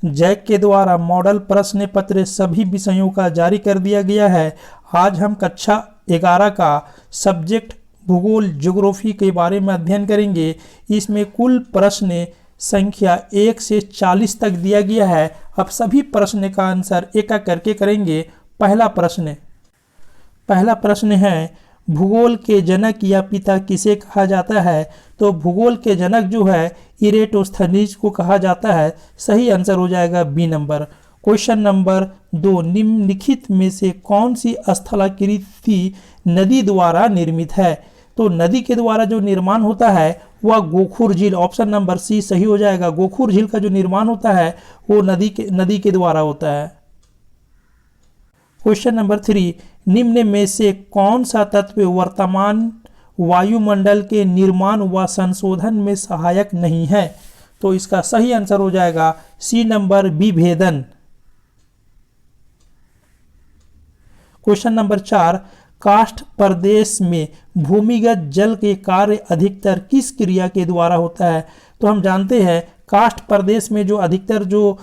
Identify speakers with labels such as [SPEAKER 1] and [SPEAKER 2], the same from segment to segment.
[SPEAKER 1] Jack के द्वारा model प्रश्न पत्र सभी विषयों का जारी कर दिया गया है। आज हम कक्षा 11 का सब्जेक्ट भूगोल ज्योग्राफी के बारे में अध्ययन करेंगे। इसमें कुल प्रश्न संख्या 1 से 40 तक दिया गया है। अब सभी प्रश्न का आंसर एक एक करके करेंगे। पहला प्रश्न है, भूगोल के जनक या पिता किसे कहा जाता है? तो भूगोल के जनक जो है इरेटोस्थनीज को कहा जाता है। सही आंसर हो जाएगा बी नंबर। क्वेश्चन नंबर 2, निम्नलिखित में से कौन सी स्थलाकृति नदी द्वारा निर्मित है? तो नदी के द्वारा जो निर्माण होता है वह गोखुर झील, ऑप्शन नंबर सी सही हो जाएगा। गोखुर झील का जो निर्माण होता है वो नदी के द्वारा होता है। क्वेश्चन नंबर 3, निम्न में से कौन सा तत्व वर्तमान वायुमंडल के निर्माण व संशोधन में सहायक नहीं है? तो इसका सही आंसर हो जाएगा सी नंबर विभेदन। क्वेश्चन नंबर 4, काष्ठ प्रदेश में भूमिगत जल के कार्य अधिकतर किस क्रिया के द्वारा होता है? तो हम जानते हैं काष्ठ प्रदेश में जो अधिकतर जो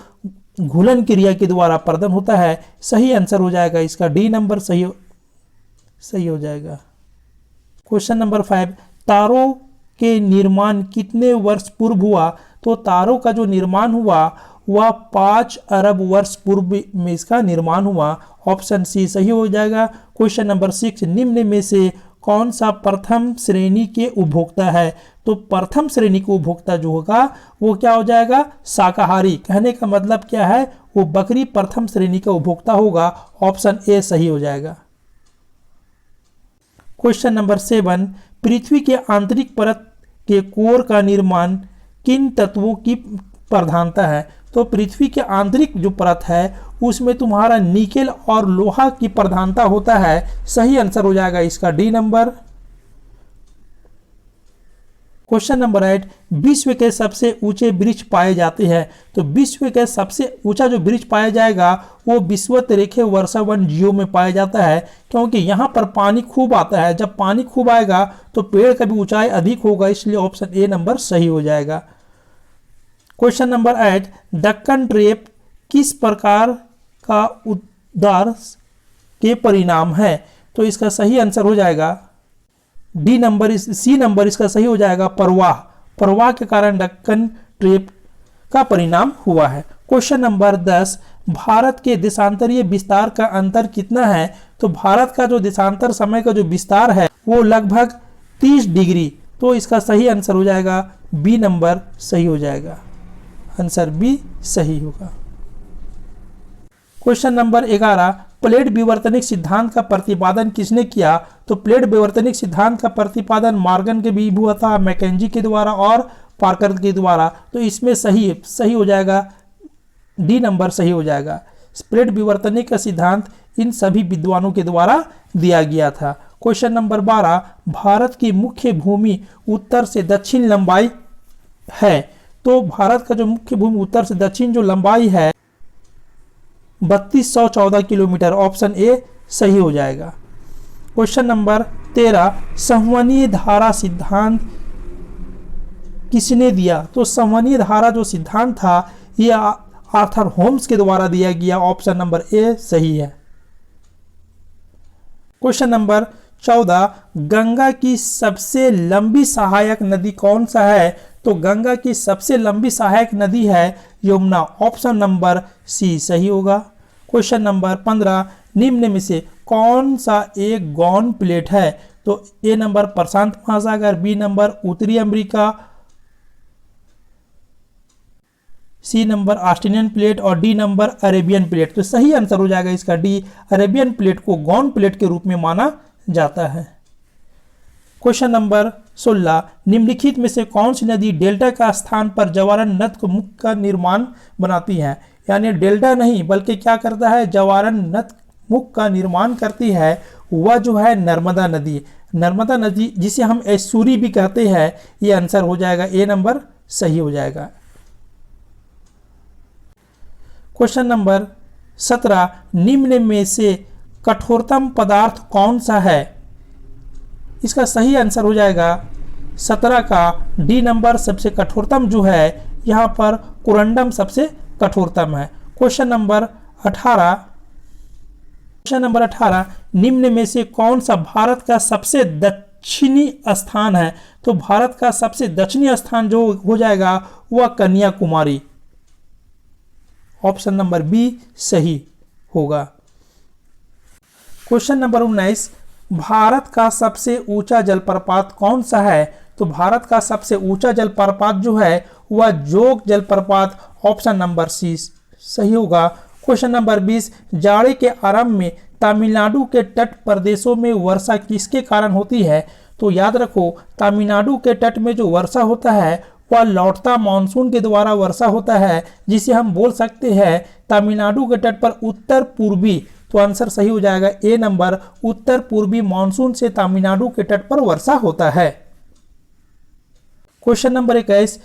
[SPEAKER 1] घुलन क्रिया के द्वारा प्रदन होता है। सही आंसर हो जाएगा इसका डी नंबर सही हो जाएगा। क्वेश्चन नंबर 5, तारों के निर्माण कितने वर्ष पूर्व हुआ? तो तारों का जो निर्माण हुआ वह 5 अरब वर्ष पूर्व में इसका निर्माण हुआ। ऑप्शन सी सही हो जाएगा। क्वेश्चन नंबर 6, निम्न में से कौन सा प्रथम श्रेणी के उपभोक्ता है? तो प्रथम श्रेणी के उपभोक्ता जो होगा वो क्या हो जाएगा? शाकाहारी। कहने का मतलब क्या है? वो बकरी प्रथम श्रेणी का उपभोक्ता होगा। ऑप्शन ए सही हो जाएगा। क्वेश्चन नंबर 7, पृथ्वी के आंतरिक परत के कोर का निर्माण किन तत्वों की प्रधानता है? तो पृथ्वी के आंतरिक जो परत है उसमें तुम्हारा निकेल और लोहा की प्रधानता होता है। सही आंसर हो जाएगा इसका डी नंबर। क्वेश्चन नंबर 8, विश्व के सबसे ऊंचे वृक्ष पाए जाते हैं। तो विश्व के सबसे ऊंचा जो वृक्ष पाया जाएगा वो विषुवत-रेखे वर्षावन जियो में पाया जाता है, क्योंकि यहाँ पर पानी खूब आता है। जब पानी खूब आएगा तो पेड़ का भी ऊंचाई अधिक होगा, इसलिए ऑप्शन ए नंबर सही हो जाएगा। क्वेश्चन नंबर 8, दक्कन ट्रेप किस प्रकार का उद्गार के परिणाम है? तो इसका सही आंसर हो जाएगा डी नंबर। सी नंबर इसका सही हो जाएगा प्रवाह के कारण दक्कन ट्रेप का परिणाम हुआ है। क्वेश्चन नंबर 10, भारत के देशांतरीय विस्तार का अंतर कितना है? तो भारत का जो देशांतर समय का जो विस्तार है वो लगभग 30 डिग्री। तो इसका सही आंसर हो जाएगा बी नंबर सही हो जाएगा। आंसर बी सही होगा। क्वेश्चन नंबर 11, प्लेट विवर्तनिक सिद्धांत का प्रतिपादन किसने किया? तो प्लेट विवर्तनिक सिद्धांत का प्रतिपादन मॉर्गन के भी हुआ था, मैकेंजी के द्वारा और पार्कर के द्वारा। तो इसमें सही हो जाएगा डी नंबर सही हो जाएगा। प्लेट विवर्तनिक का सिद्धांत इन सभी विद्वानों के द्वारा दिया गया था। क्वेश्चन नंबर 12, भारत की मुख्य भूमि उत्तर से दक्षिण लंबाई है। तो भारत का जो मुख्य भूमि उत्तर से दक्षिण जो लंबाई है 3214 किलोमीटर। ऑप्शन ए सही हो जाएगा। क्वेश्चन नंबर 13, संवहनीय धारा सिद्धांत किसने दिया? तो संवहनीय धारा जो सिद्धांत था यह आर्थर होम्स के द्वारा दिया गया। ऑप्शन नंबर ए सही है। क्वेश्चन नंबर 14, गंगा की सबसे लंबी सहायक नदी कौन सा है? तो गंगा की सबसे लंबी सहायक नदी है यमुना। ऑप्शन नंबर सी सही होगा। क्वेश्चन नंबर 15, निम्न में से कौन सा एक गौन प्लेट है? तो ए नंबर प्रशांत महासागर, बी नंबर उत्तरी America, C number Australian plate और डी नंबर अरेबियन प्लेट। तो सही आंसर हो जाएगा इसका डी। अरेबियन प्लेट को गौन प्लेट के रूप में माना जाता है। क्वेश्चन नंबर 16, निम्नलिखित में से कौन सी नदी डेल्टा का स्थान पर जवारन नद को मुख का निर्माण बनाती है? यानी डेल्टा नहीं बल्कि क्या करता है, जवारन नद मुख का निर्माण करती है। वह जो है नर्मदा नदी। नर्मदा नदी जिसे हम एस्सूरी भी कहते हैं। ये आंसर हो जाएगा ए नंबर सही हो जाएगा। क्वेश्चन नंबर 17, निम्न में से कठोरतम पदार्थ कौन सा है? इसका सही आंसर हो जाएगा 17 का डी नंबर। सबसे कठोरतम जो है यहाँ पर कोरंडम सबसे कठोरतम है। क्वेश्चन नंबर 18 निम्न में से कौन सा भारत का सबसे दक्षिणी स्थान है? तो भारत का सबसे दक्षिणी स्थान जो हो जाएगा वह कन्याकुमारी। ऑप्शन नंबर बी सही होगा। क्वेश्चन नंबर 19 भारत का सबसे ऊंचा जलप्रपात कौन सा है? तो भारत का सबसे ऊंचा जलप्रपात जो है वह जोग जलप्रपात। ऑप्शन नंबर सी सही होगा। क्वेश्चन नंबर 20 जाड़े के आरंभ में तमिलनाडु के तट प्रदेशों में वर्षा किसके कारण होती है? तो याद रखो तमिलनाडु के तट में जो वर्षा होता है वह लौटता मानसून के द्वारा वर्षा होता है, जिसे हम बोल सकते हैं तमिलनाडु के तट पर उत्तर पूर्वी। तो आंसर सही हो जाएगा ए नंबर, उत्तर पूर्वी मानसून से तमिलनाडु के तट पर वर्षा होता है। क्वेश्चन नंबर 21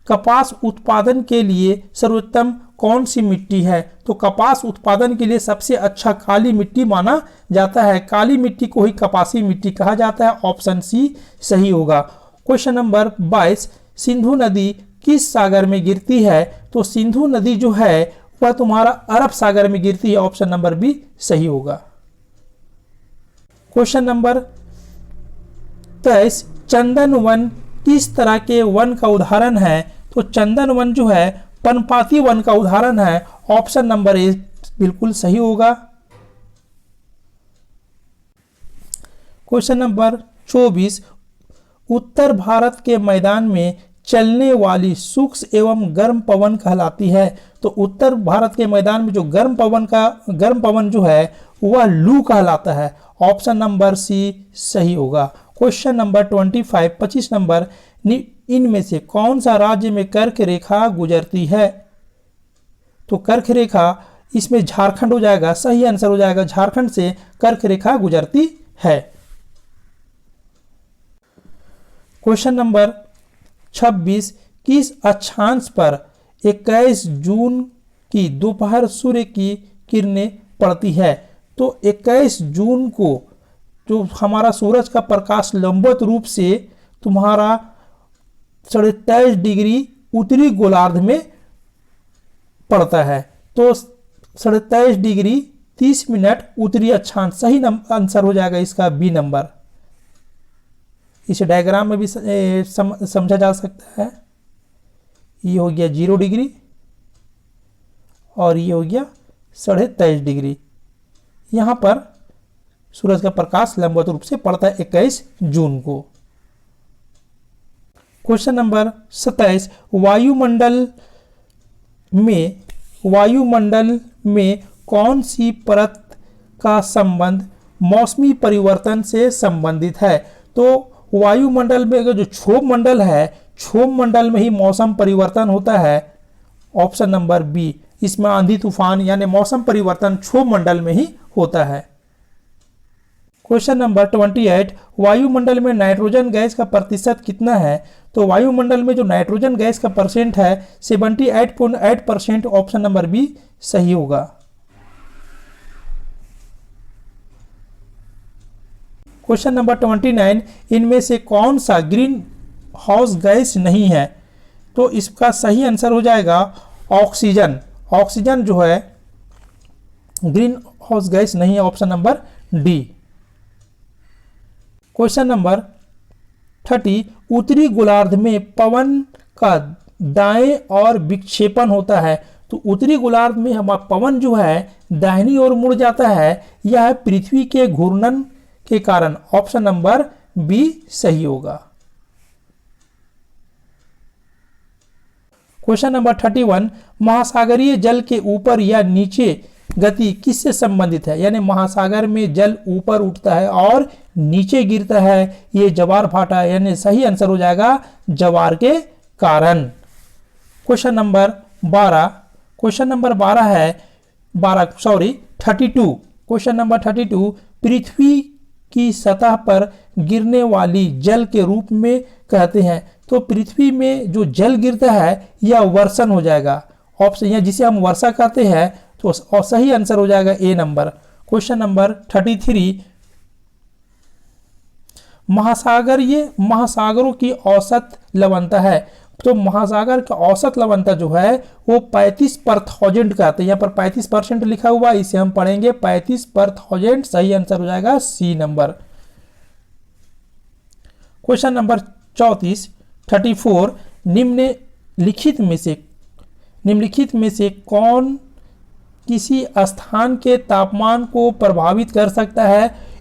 [SPEAKER 1] कपास उत्पादन के लिए सर्वोत्तम कौन सी मिट्टी है? तो कपास उत्पादन के लिए सबसे अच्छा काली मिट्टी माना जाता है। काली मिट्टी को ही कपासी मिट्टी कहा जाता है। ऑप्शन सी सही होगा। क्वेश्चन नंबर 22 सिंधु नदी किस सागर में गिरती है? तो सिंधु नदी जो है वह तुम्हारा अरब सागर में गिरती है। ऑप्शन नंबर बी सही होगा। क्वेश्चन नंबर 23 चंदन वन किस तरह के वन का उदाहरण है? तो चंदन वन जो है पर्णपाती वन का उदाहरण है। ऑप्शन नंबर ए बिल्कुल सही होगा। क्वेश्चन नंबर 24 उत्तर भारत के मैदान में चलने वाली सूक्ष्म एवं गर्म पवन कहलाती है। तो उत्तर भारत के मैदान में जो गर्म पवन जो है वह लू कहलाता है। ऑप्शन नंबर सी सही होगा। क्वेश्चन नंबर 25 नंबर इनमें से कौन सा राज्य में कर्क रेखा गुजरती है? तो कर्क रेखा इसमें झारखंड हो जाएगा। सही आंसर हो जाएगा झारखंड से कर्क रेखा गुजरती है। क्वेश्चन नंबर 26 किस अक्षांश पर 21 जून की दोपहर सूर्य की किरणें पड़ती है? तो 21 जून को जो हमारा सूरज का प्रकाश लंबवत रूप से तुम्हारा 23.5 डिग्री उत्तरी गोलार्ध में पड़ता है। तो 23.5 डिग्री 30 मिनट उत्तरी अक्षांश सही आंसर हो जाएगा इसका बी नंबर। इसे डायग्राम में भी समझा जा सकता है। ये हो गया 0 डिग्री और ये हो गया 23.5 डिग्री। यहाँ पर सूरज का प्रकाश लंबवत रूप से पड़ता है 21 जून को। क्वेश्चन नंबर 27 वायुमंडल में कौन सी परत का संबंध मौसमी परिवर्तन से संबंधित है? तो वायुमंडल में जो क्षोभ मंडल है, क्षोभ मंडल में ही मौसम परिवर्तन होता है। ऑप्शन नंबर बी इसमें आंधी तूफान यानी मौसम परिवर्तन क्षोभ मंडल में ही होता है। क्वेश्चन नंबर 28 वायुमंडल में नाइट्रोजन गैस का प्रतिशत कितना है? तो वायुमंडल में जो नाइट्रोजन गैस का परसेंट है 78.8%। ऑप्शन नंबर बी सही होगा। क्वेश्चन नंबर 29 इनमें से कौन सा ग्रीन हाउस गैस नहीं है? तो इसका सही आंसर हो जाएगा ऑक्सीजन। ऑक्सीजन जो है ग्रीन हाउस गैस नहीं है। Option number D. Question number 30 उत्तरी गोलार्ध में पवन का दाएं और विक्षेपण होता है। तो उत्तरी गोलार्ध में हमारा पवन जो है दाहिनी ओर मुड़ जाता है। यह पृथ्वी के घूर्णन के कारण। ऑप्शन नंबर बी सही होगा। क्वेश्चन नंबर 31 महासागरीय जल के ऊपर या नीचे गति किससे संबंधित है? यानी महासागर में जल ऊपर उठता है और नीचे गिरता है, ये ज्वार भाटा है। यानी सही आंसर हो जाएगा ज्वार के कारण। क्वेश्चन नंबर 12 है 32। क्वेश्चन नंबर 32 पृथ्वी की सतह पर गिरने वाली जल के रूप में कहते हैं। तो पृथ्वी में जो जल गिरता है यह वर्षण हो जाएगा। ऑप्शन या जिसे हम वर्षा कहते हैं। तो और सही आंसर हो जाएगा ए नंबर। क्वेश्चन नंबर 33 महासागरों की औसत लवणता है। तो महासागर का औसत लवणता जो है वो 35/1000 का आता है। यहाँ पर 35% लिखा हुआ, इसे हम पढ़ेंगे 35/1000। सही आंसर हो जाएगा सी नंबर। क्वेश्चन नंबर 34 निम्नलिखित में से कौन किसी स्थान के तापमान को प्रभावित कर सकता है?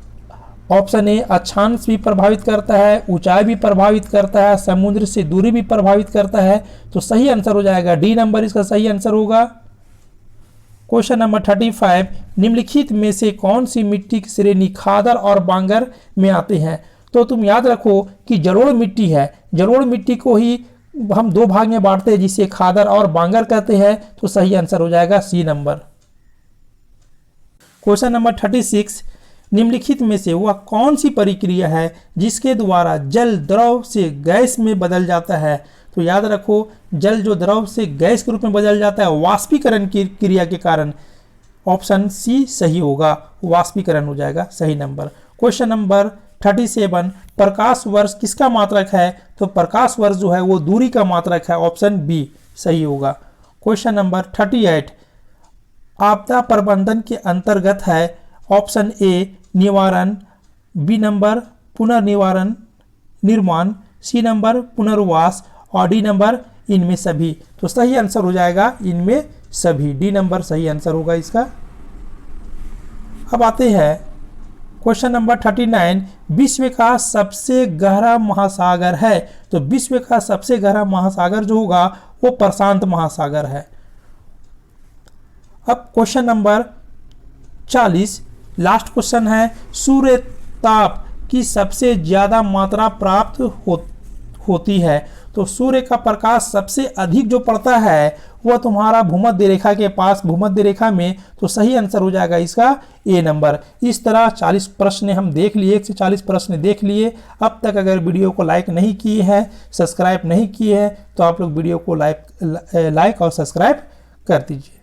[SPEAKER 1] ऑप्शन ए अक्षांश भी प्रभावित करता है, ऊंचाई भी प्रभावित करता है, समुद्र से दूरी भी प्रभावित करता है। तो सही आंसर हो जाएगा डी नंबर, इसका सही आंसर होगा। क्वेश्चन नंबर 35 निम्नलिखित में से कौन सी मिट्टी की श्रेणी खादर और बांगर में आते हैं? तो तुम याद रखो कि जलोढ़ मिट्टी है, जलोढ़ मिट्टी को ही हम दो भाग में बांटते हैं, जिसे खादर और बांगर कहते हैं। तो सही आंसर हो जाएगा सी नंबर। क्वेश्चन नंबर 36 निम्नलिखित में से वह कौन सी प्रक्रिया है जिसके द्वारा जल द्रव से गैस में बदल जाता है? तो याद रखो, जल जो द्रव से गैस के रूप में बदल जाता है वाष्पीकरण की क्रिया के कारण। ऑप्शन सी सही होगा, वाष्पीकरण हो जाएगा सही नंबर। क्वेश्चन नंबर 37 प्रकाश वर्ष किसका मात्रक है? तो प्रकाश वर्ष जो है वो दूरी का मात्रक है। ऑप्शन बी सही होगा। क्वेश्चन नंबर 38 आपदा प्रबंधन के अंतर्गत है। ऑप्शन ए निवारण, बी नंबर पुनर्निवारण निर्माण, सी नंबर पुनर्वास और डी नंबर इनमें सभी। तो सही आंसर हो जाएगा इनमें सभी, डी नंबर सही आंसर होगा इसका। अब आते हैं क्वेश्चन नंबर 39 विश्व का सबसे गहरा महासागर है। तो विश्व का सबसे गहरा महासागर जो होगा वो प्रशांत महासागर है। अब क्वेश्चन नंबर 40 लास्ट क्वेश्चन है, सूर्य ताप की सबसे ज्यादा मात्रा प्राप्त होती है। तो सूर्य का प्रकाश सबसे अधिक जो पड़ता है वह तुम्हारा भूमध्य रेखा के पास, भूमध्य रेखा में। तो सही आंसर हो जाएगा इसका ए नंबर। इस तरह 40 प्रश्न हम देख लिए, 1 से 40 प्रश्न देख लिए। अब तक अगर वीडियो को लाइक नहीं किए हैं, सब्सक्राइब नहीं किए हैं, तो आप लोग वीडियो को लाइक और सब्सक्राइब कर दीजिए।